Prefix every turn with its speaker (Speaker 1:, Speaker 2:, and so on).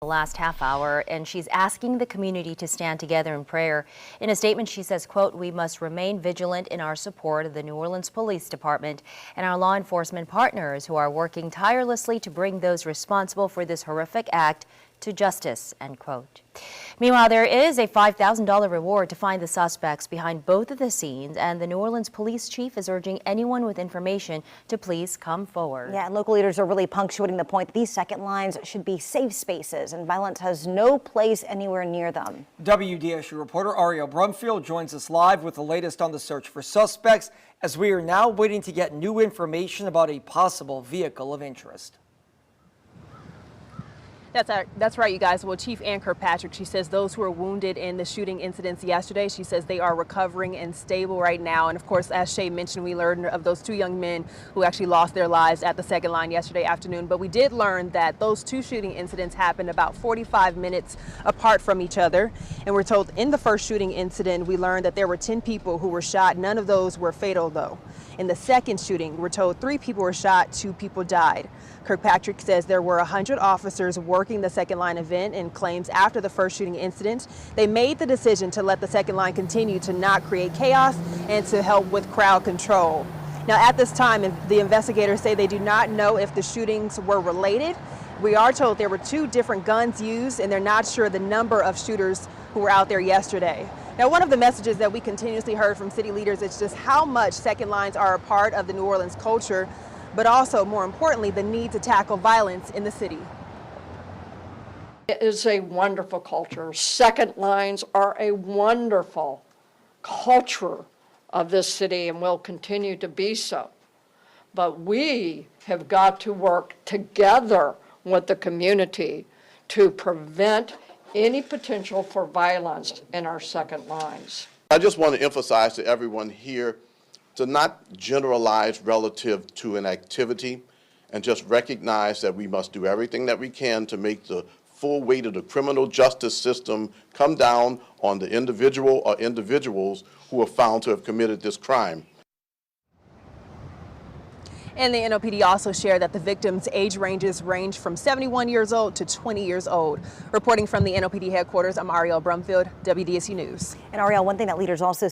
Speaker 1: last half hour, and she's asking the community to stand together in prayer. In a statement, she says, quote, "We must remain vigilant in our support of the New Orleans Police Department and our law enforcement partners who are working tirelessly to bring those responsible for this horrific act to justice," end quote. Meanwhile, there is a $5,000 reward to find the suspects behind both of the scenes, and the New Orleans police chief is urging anyone with information to please come forward.
Speaker 2: Yeah, and local leaders are really punctuating the point that these second lines should be safe spaces, and violence has no place anywhere near them.
Speaker 3: WDSU reporter Ariel Brumfield joins us live with the latest on the search for suspects, as we are now waiting to get new information about a possible vehicle of interest.
Speaker 4: That's right, you guys. Well, Chief Ann Kirkpatrick, she says those who were wounded in the shooting incidents yesterday, she says they are recovering and stable right now. And of course, as Shay mentioned, we learned of those two young men who actually lost their lives at the second line yesterday afternoon. But we did learn that those two shooting incidents happened about 45 minutes apart from each other. And we're told in the first shooting incident, we learned that there were 10 people who were shot. None of those were fatal, though. In the second shooting, we're told 3 people were shot, 2 people died. Kirkpatrick says there were 100 officers working the second line event, and claims after the first shooting incident, they made the decision to let the second line continue to not create chaos and to help with crowd control. Now, at this time, the investigators say they do not know if the shootings were related. We are told there were 2 different guns used, and they're not sure the number of shooters who were out there yesterday. Now, one of the messages that we continuously heard from city leaders is just how much second lines are a part of the New Orleans culture, but also, more importantly, the need to tackle violence in the city.
Speaker 5: It is a wonderful culture. Second lines are a wonderful culture of this city and will continue to be so. But we have got to work together with the community to prevent any potential for violence in our second lines.
Speaker 6: I just want to emphasize to everyone here to not generalize relative to an activity, and just recognize that we must do everything that we can to make the full weight of the criminal justice system come down on the individual or individuals who are found to have committed this crime.
Speaker 4: And the NOPD also shared that the victims' age ranges range from 71 years old to 20 years old. Reporting from the NOPD headquarters, I'm Ariel Brumfield, WDSU News.
Speaker 2: And Ariel, one thing that leaders also